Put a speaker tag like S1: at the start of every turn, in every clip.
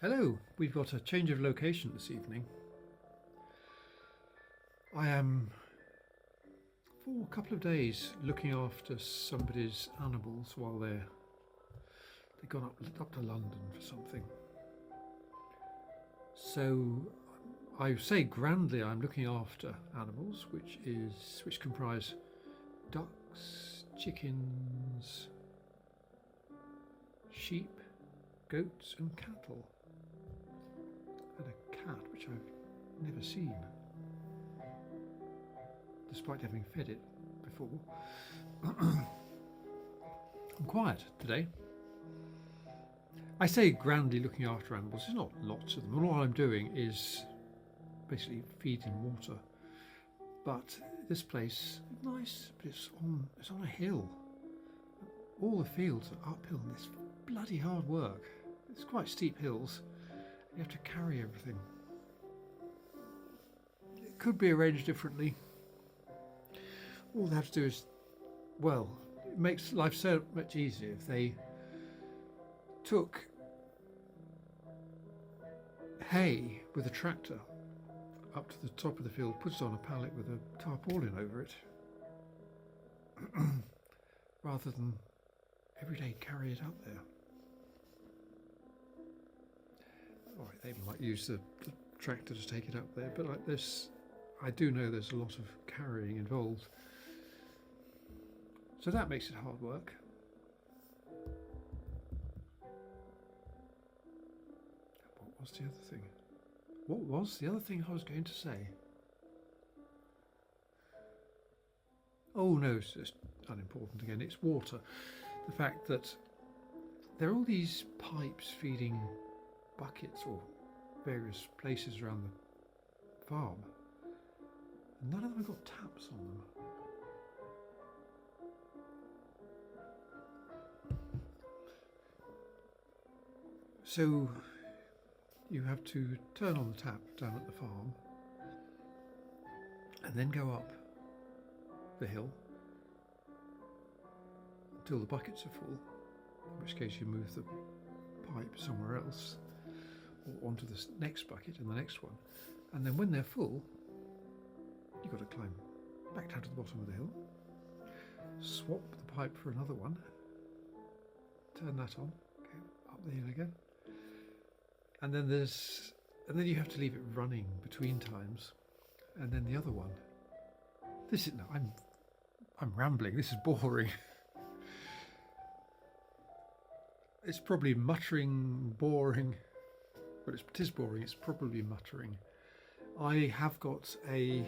S1: Hello, we've got a change of location this evening. I am, for a couple of days, looking after somebody's animals while they've gone up to London for something. So I say grandly I'm looking after animals, which comprise ducks, chickens, sheep, goats and cattle. And a cat which I've never seen, despite having fed it before. I'm quiet today. I say grandly looking after animals, there's not lots of them, and all I'm doing is basically feed and water. But this place is nice, but it's on a hill. All the fields are uphill and it's bloody hard work. It's quite steep hills. You have to carry everything. It could be arranged differently. All they have to do is, well, it makes life so much easier if they took hay with a tractor up to the top of the field, put it on a pallet with a tarpaulin over it, rather than every day carry it up there. All right, they might use the tractor to take it up there, but like this, I do know there's a lot of carrying involved. So that makes it hard work. What was the other thing? What was the other thing I was going to say? Oh no, it's just unimportant again. It's water. The fact that there are all these pipes feeding buckets or various places around the farm, and none of them have got taps on them. So you have to turn on the tap down at the farm and then go up the hill until the buckets are full, in which case you move the pipe somewhere else or onto the next bucket and the next one, and then when they're full you've got to climb back down to the bottom of the hill, swap the pipe for another one, turn that on, go up the hill again, and then you have to leave it running between times, and then the other one. I'm rambling. This is boring. It's probably muttering, boring, but it is boring. It's probably muttering. I have got a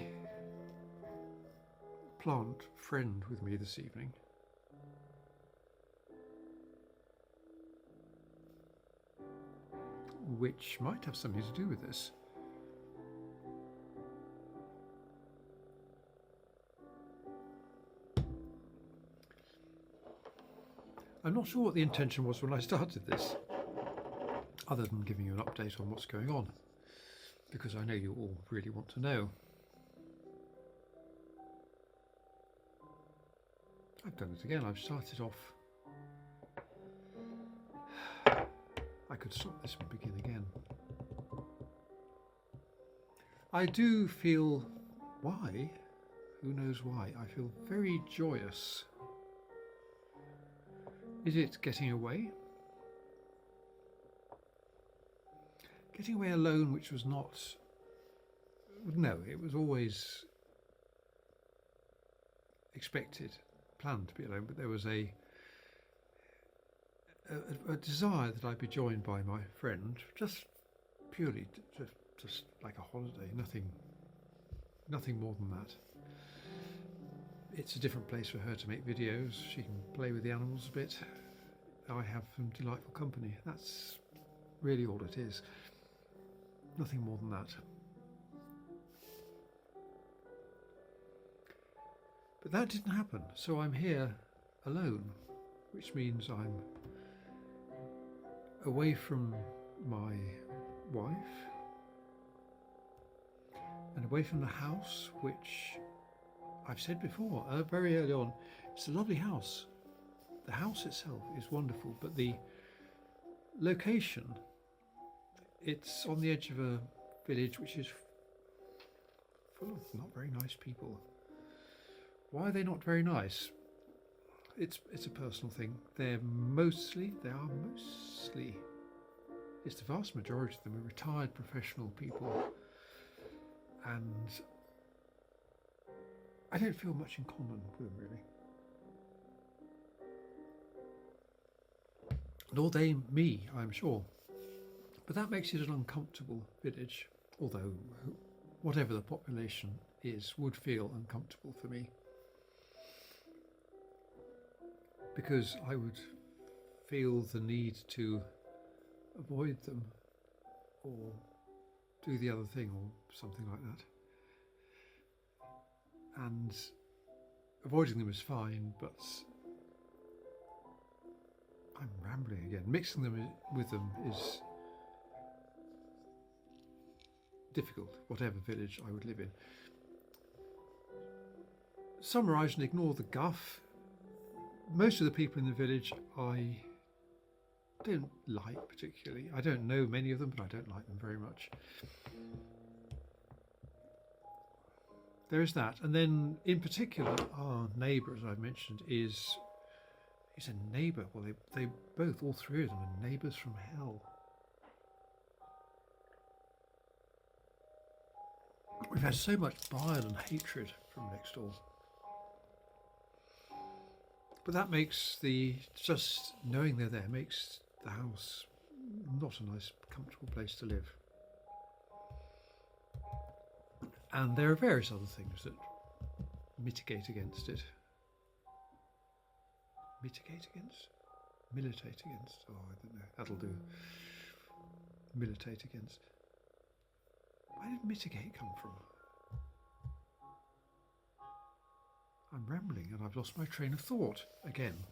S1: plant friend with me this evening. Which might have something to do with this. I'm not sure what the intention was when I started this, other than giving you an update on what's going on, because I know you all really want to know. I've done it again. I've started off. I could stop this and begin again. I do feel, why? Who knows why? I feel very joyous. Is it getting away? Getting away alone, which was not... No, it was always expected, planned to be alone, but there was a desire that I be joined by my friend, just purely just like a holiday, nothing more than that. It's a different place for her to make videos. She can play with the animals a bit. I have some delightful company. That's really all it is. Nothing more than that. But that didn't happen, so I'm here alone, which means I'm away from my wife and away from the house, which I've said before, very early on, it's a lovely house. The house itself is wonderful, but the location It's on the edge of a village which is full of not very nice people. Why are they not very nice? It's a personal thing. They are mostly, it's the vast majority of them are retired professional people, and I don't feel much in common with them really. Nor they me, I'm sure. But that makes it an uncomfortable village, although whatever the population is would feel uncomfortable for me. Because I would feel the need to avoid them or do the other thing or something like that. And avoiding them is fine, but I'm rambling again. Mixing them with them is difficult, whatever village I would live in. Summarise and ignore the guff. Most of the people in the village I don't like particularly. I don't know many of them, but I don't like them very much. There is that. And then in particular, our neighbour, as I've mentioned, is a neighbour. Well, they both, all three of them, are neighbours from hell. We've had so much bile and hatred from next door. But that makes just knowing they're there makes the house not a nice, comfortable place to live. And there are various other things that mitigate against it. Mitigate against? Militate against? Oh, I don't know. That'll do. Militate against. Where did mitigate come from? I'm rambling and I've lost my train of thought again.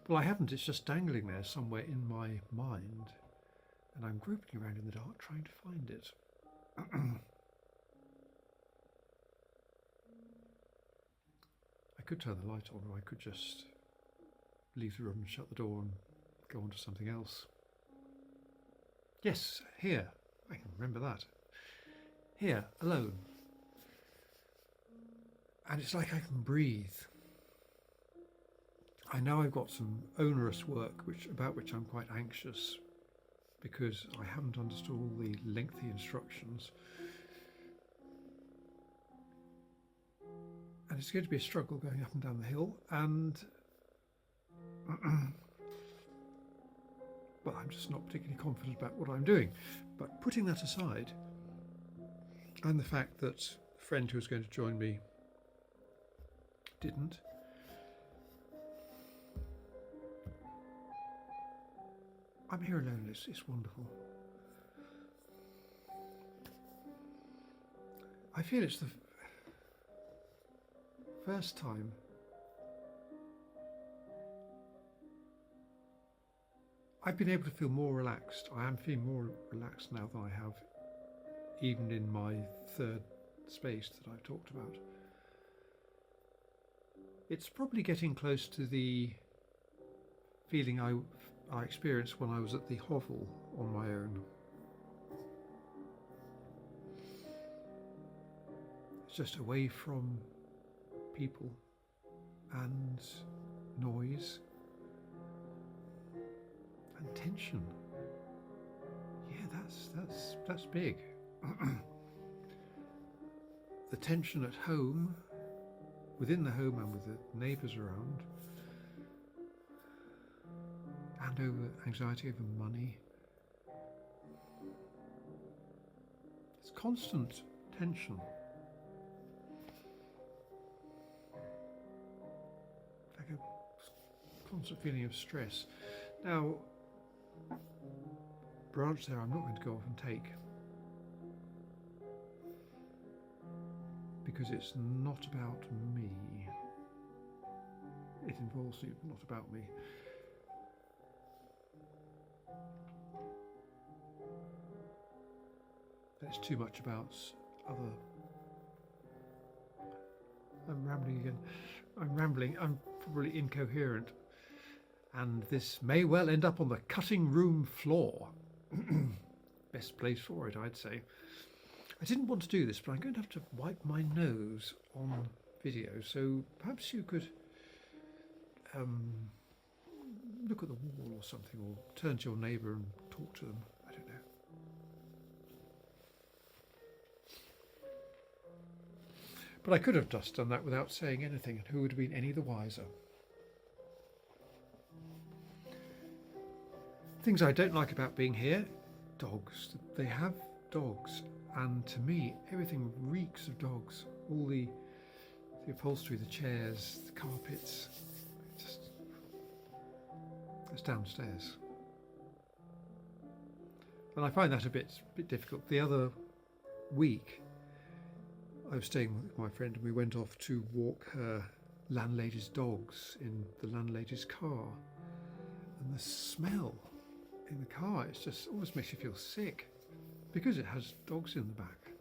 S1: Well, I haven't. It's just dangling there somewhere in my mind. And I'm groping around in the dark trying to find it. I could turn the light on, or I could just leave the room and shut the door and go on to something else. Yes, here. I can remember that. Here, alone. And it's like I can breathe. I know I've got some onerous work about which I'm quite anxious because I haven't understood all the lengthy instructions. And it's going to be a struggle going up and down the hill, and well, I'm just not particularly confident about what I'm doing. But putting that aside, and the fact that the friend who was going to join me didn't, I'm here alone. It's wonderful. I feel it's the first time I've been able to feel more relaxed. I am feeling more relaxed now than I have even in my third space that I've talked about. It's probably getting close to the feeling I experienced when I was at the hovel on my own. It's just away from people and noise and tension. Yeah, that's big. The tension at home, within the home and with the neighbours around, and over anxiety over money. It's constant tension. Like a constant feeling of stress. Now, branch there I'm not going to go off and take, because it's not about me. It involves me, but not about me. It's too much about other. I'm rambling again. I'm probably incoherent, and this may well end up on the cutting room floor. best place for it, I'd say. I didn't want to do this, but I'm going to have to wipe my nose on video, so perhaps you could look at the wall or something, or turn to your neighbour and talk to them. I don't know. But I could have just done that without saying anything, and who would have been any the wiser? Things I don't like about being here: dogs. They have dogs, and to me, everything reeks of dogs. All the upholstery, the chairs, the carpets. It's downstairs, and I find that a bit difficult. The other week, I was staying with my friend, and we went off to walk her landlady's dogs in the landlady's car, and the smell in the car, it's just almost makes you feel sick because it has dogs in the back.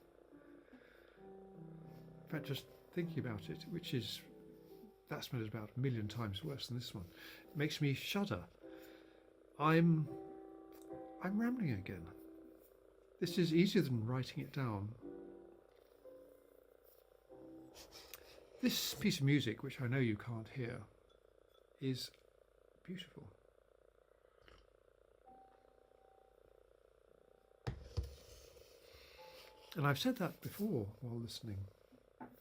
S1: In fact, just thinking about it, that smell is about a million times worse than this one. It makes me shudder. I'm rambling again. This is easier than writing it down. This piece of music, which I know you can't hear, is beautiful. And I've said that before while listening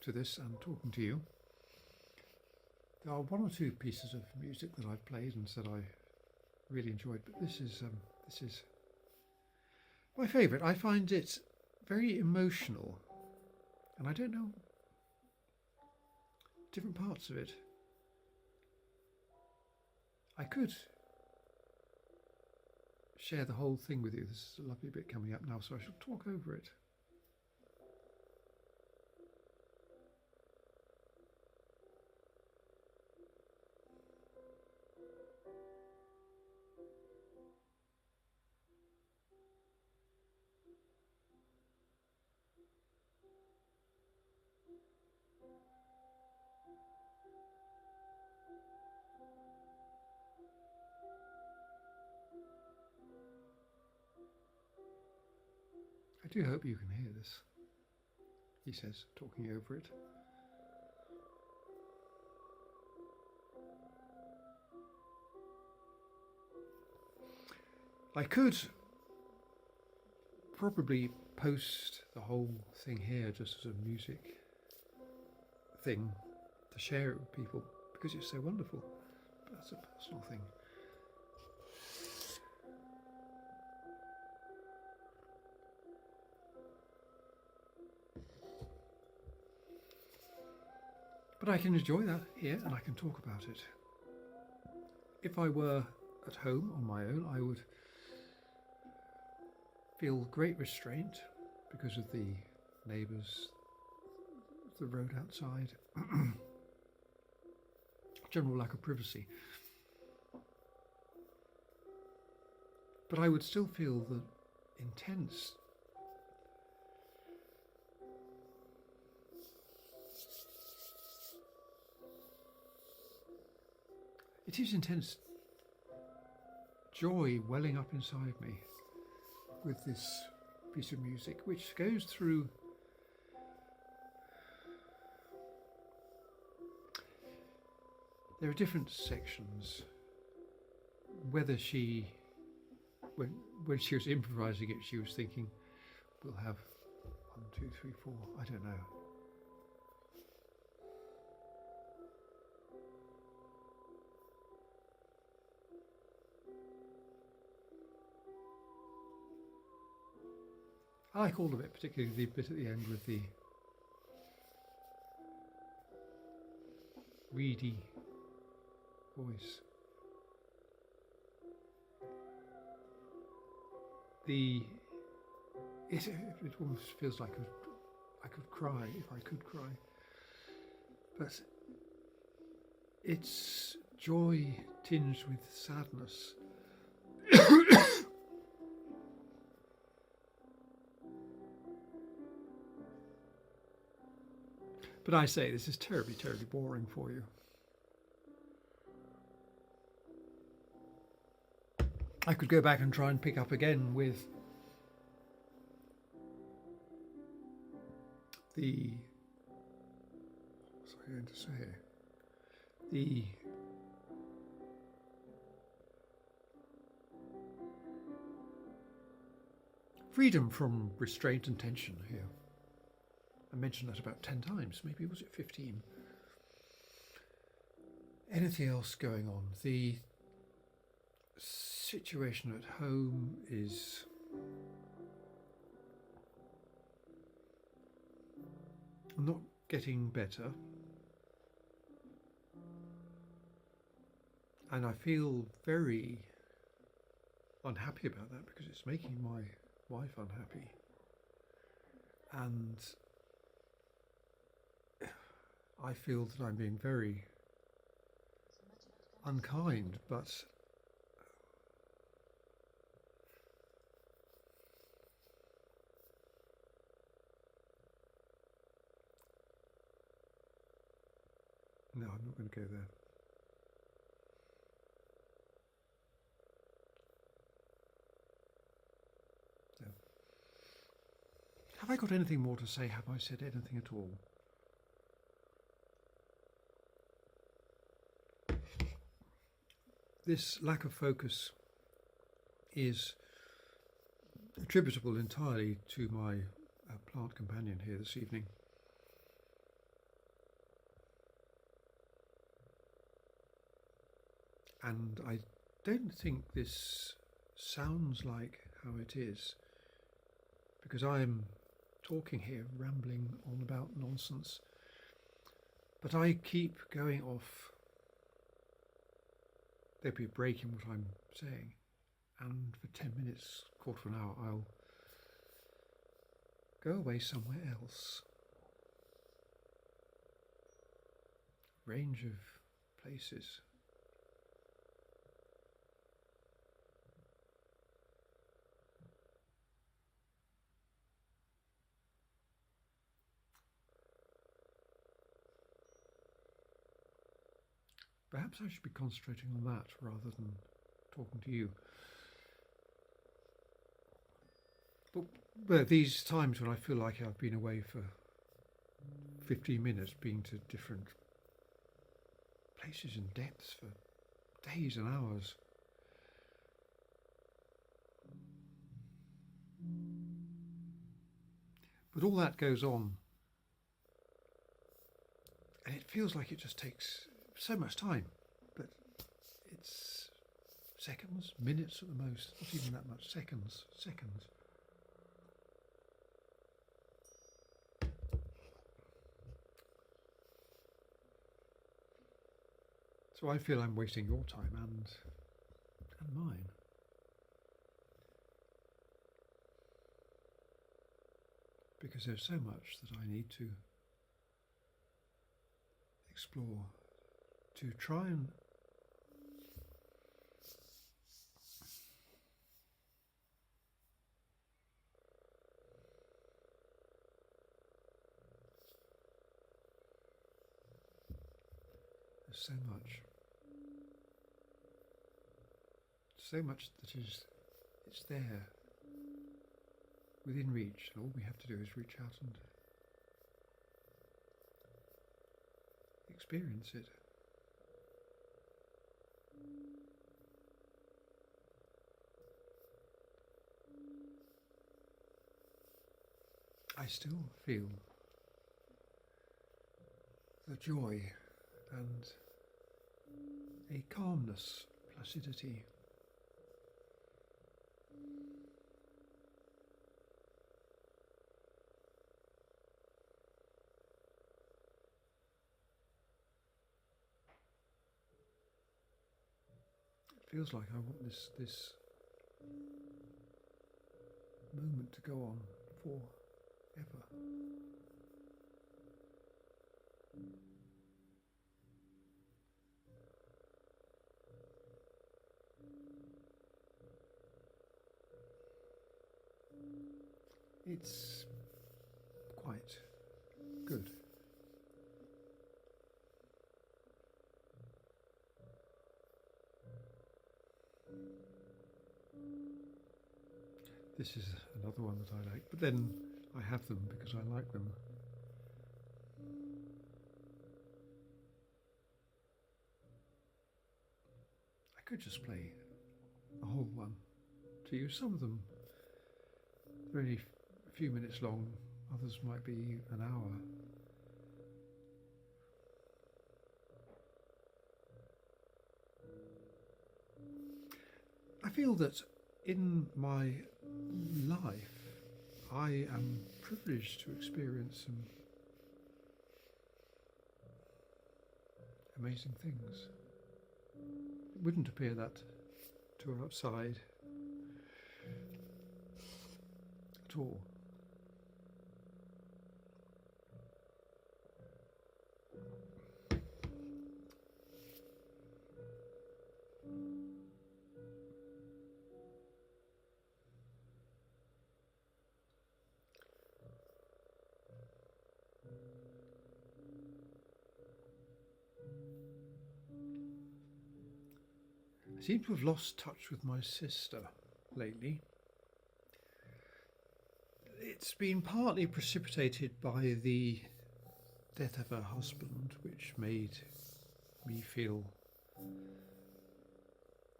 S1: to this and talking to you. There are one or two pieces of music that I've played and said I really enjoyed, but this is my favourite. I find it very emotional, and I don't know different parts of it. I could share the whole thing with you. This is a lovely bit coming up now, so I shall talk over it. I do hope you can hear this, he says, talking over it. I could probably post the whole thing here just as a music thing to share it with people because it's so wonderful, but that's a personal thing. But I can enjoy that here and I can talk about it. If I were at home on my own, I would feel great restraint because of the neighbours, the road outside, general lack of privacy. But I would still feel the intense intense joy welling up inside me with this piece of music, which goes through there are different sections. Whether she, when she was improvising it, she was thinking, we'll have 1, 2, 3, 4, I don't know. I like all of it, particularly the bit at the end with the reedy voice. It almost feels like I could cry if I could cry. But it's joy tinged with sadness. But I say, this is terribly, terribly boring for you. I could go back and try and pick up again with the, what was I going to say? The freedom from restraint and tension here. I mentioned that about 10 times, maybe was it 15? Anything else going on? The situation at home is not getting better, and I feel very unhappy about that because it's making my wife unhappy, and I feel that I'm being very unkind, but no, I'm not going to go there. So, have I got anything more to say? Have I said anything at all? This lack of focus is attributable entirely to my plant companion here this evening. And I don't think this sounds like how it is, because I'm talking here, rambling on about nonsense, but I keep going off. There'll be a break in what I'm saying, and for 10 minutes, quarter of an hour, I'll go away somewhere else. Range of places. Perhaps I should be concentrating on that rather than talking to you. But these times when I feel like I've been away for 15 minutes, been to different places and depths for days and hours, but all that goes on, and it feels like it just takes so much time, but it's seconds, minutes at the most, not even that much, seconds. So I feel I'm wasting your time and mine. Because there's so much that I need to explore, to try and there's so much that is, it's there within reach, and all we have to do is reach out and experience it. I still feel the joy and a calmness, placidity. It feels like I want this moment to go on forever. It's quite good. This is another one that I like, but then I have them because I like them. could just play a whole one to you. Some of them are only a few minutes long, others might be an hour. I feel that in my life I am privileged to experience some amazing things. It wouldn't appear that to outside at all. I seem to have lost touch with my sister lately. It's been partly precipitated by the death of her husband, which made me feel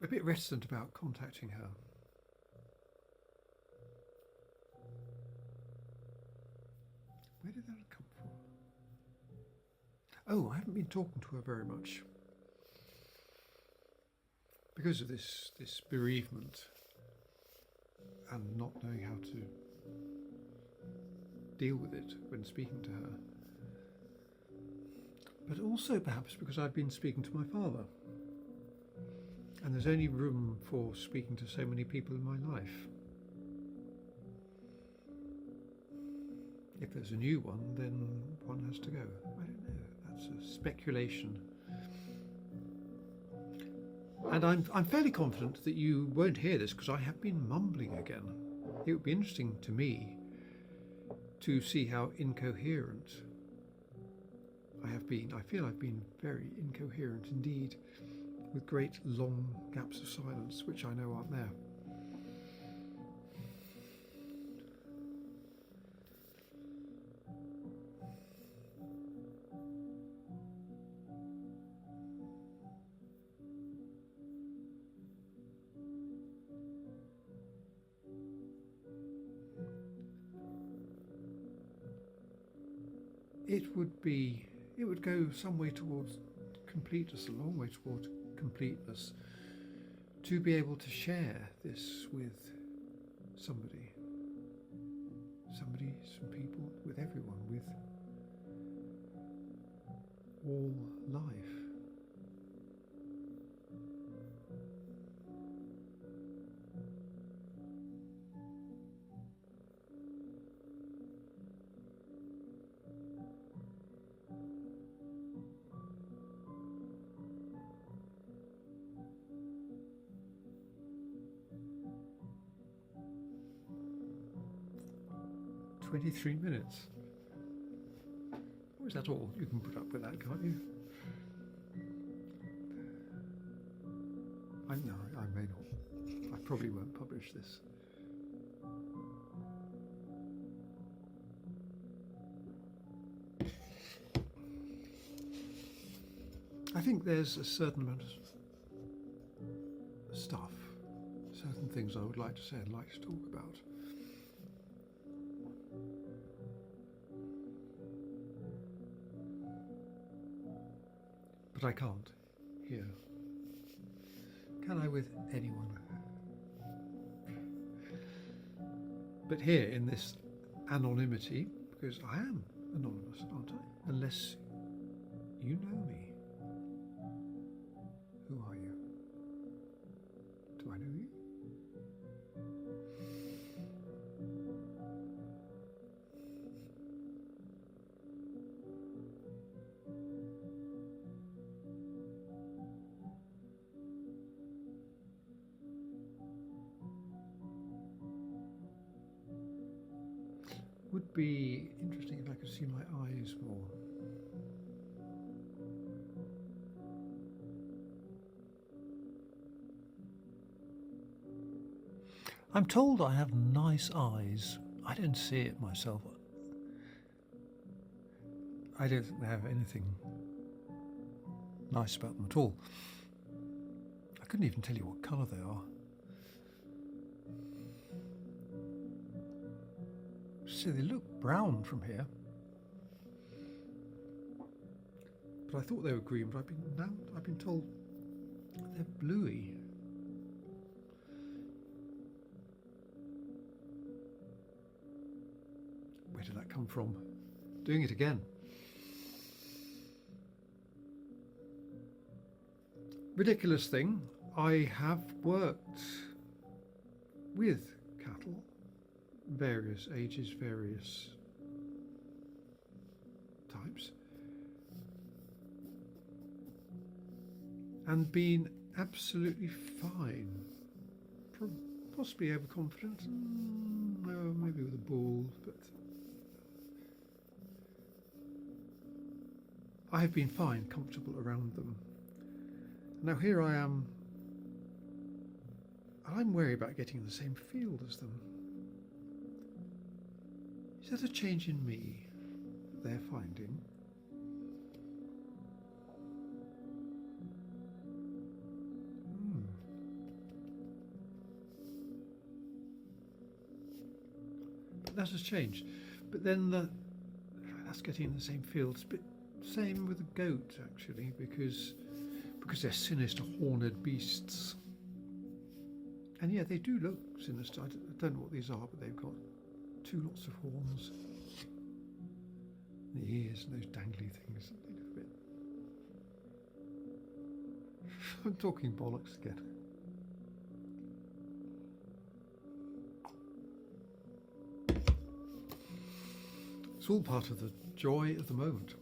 S1: a bit reticent about contacting her. Where did that come from? Oh, I haven't been talking to her very much. Because of this bereavement and not knowing how to deal with it when speaking to her. But also perhaps because I've been speaking to my father. And there's only room for speaking to so many people in my life. If there's a new one, then one has to go. I don't know. That's a speculation. And I'm fairly confident that you won't hear this because I have been mumbling again. It would be interesting to me to see how incoherent I have been. I feel I've been very incoherent indeed, with great long gaps of silence, which I know aren't there. It would go some way towards completeness, a long way towards completeness, to be able to share this with somebody, some people, with everyone, with all life. "23 minutes. Or is that all? You can put up with that, can't you? I may not. I probably won't publish this. I think there's a certain amount of stuff, certain things I would like to say and like to talk about. But I can't here. Can I with anyone? But here in this anonymity, because I am anonymous, aren't I? Unless you know me. Who are you? Do I know you? Would be interesting if I could see my eyes more. I'm told I have nice eyes. I don't see it myself. I don't think they have anything nice about them at all. couldn't even tell you what colour they are. So they look brown from here. But I thought they were green, but I've been told they're bluey. Where did that come from? Doing it again. Ridiculous thing, I have worked with cattle, various ages, various types, and been absolutely fine. Possibly overconfident, no, maybe with a bull, but I have been fine, comfortable around them. Now here I am, and I'm wary about getting in the same field as them. Is that a change in me that they're finding? But that has changed. But then that's getting in the same field. It's a bit same with a goat actually, because they're sinister horned beasts. And yeah, they do look sinister. I don't know what these are, but they've got two lots of horns. The ears and those dangly things. They look a bit... I'm talking bollocks again. It's all part of the joy of the moment.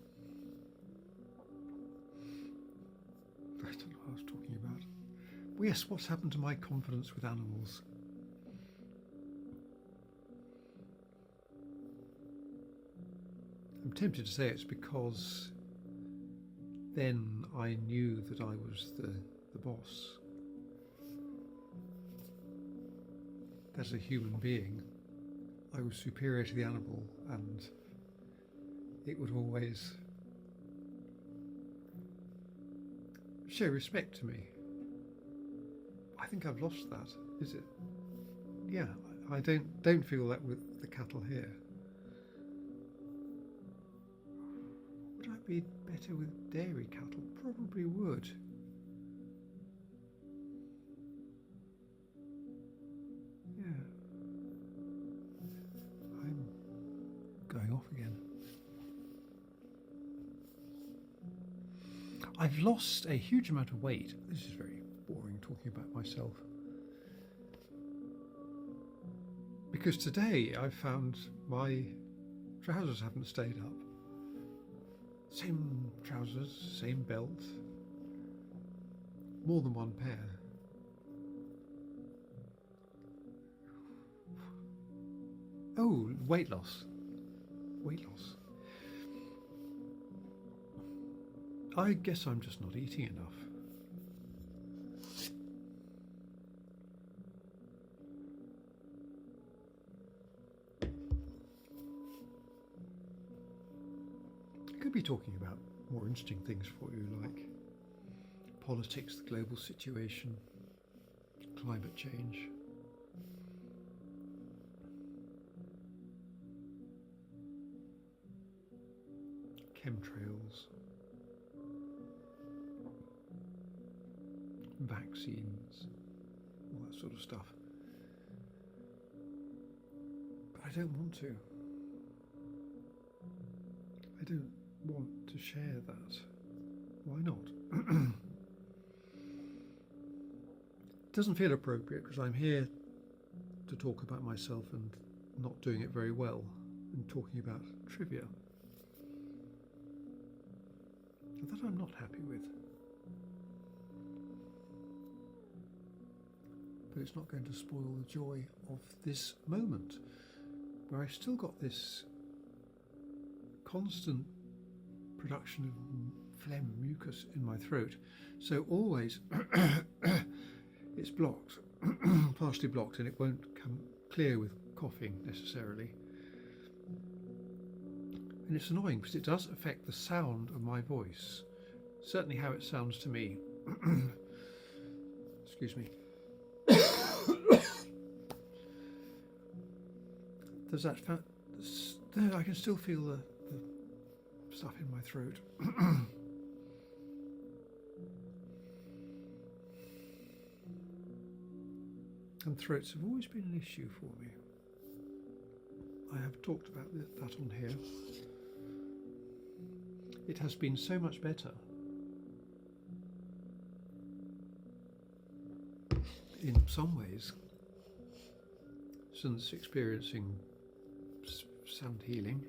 S1: I don't know what I was talking about. Well, yes, what's happened to my confidence with animals? I'm tempted to say it's because then I knew that I was the boss. As a human being, I was superior to the animal, and it would always show respect to me. I think I've lost that. Is it? Yeah, I don't feel that with the cattle here. Would I be better with dairy cattle? Probably would. Yeah. I'm going off again. I've lost a huge amount of weight. This is very boring talking about myself. Because today I found my trousers haven't stayed up. Same trousers, same belt, more than one pair. Oh, weight loss. Weight loss. I guess I'm just not eating enough. I could be talking about more interesting things for you, like politics, the global situation, climate change. Chemtrails. Vaccines, all that sort of stuff. But I don't want to. I don't want to share that. Why not? It doesn't feel appropriate because I'm here to talk about myself and not doing it very well and talking about trivia that I'm not happy with. But it's not going to spoil the joy of this moment, where I've still got this constant production of phlegm, mucus in my throat. So always it's blocked, partially blocked, and it won't come clear with coughing necessarily. And it's annoying because it does affect the sound of my voice, certainly how it sounds to me. Excuse me. There's that there, I can still feel the stuff in my throat. And throats have always been an issue for me. I have talked about that on here. It has been so much better in some ways since experiencing sound healing.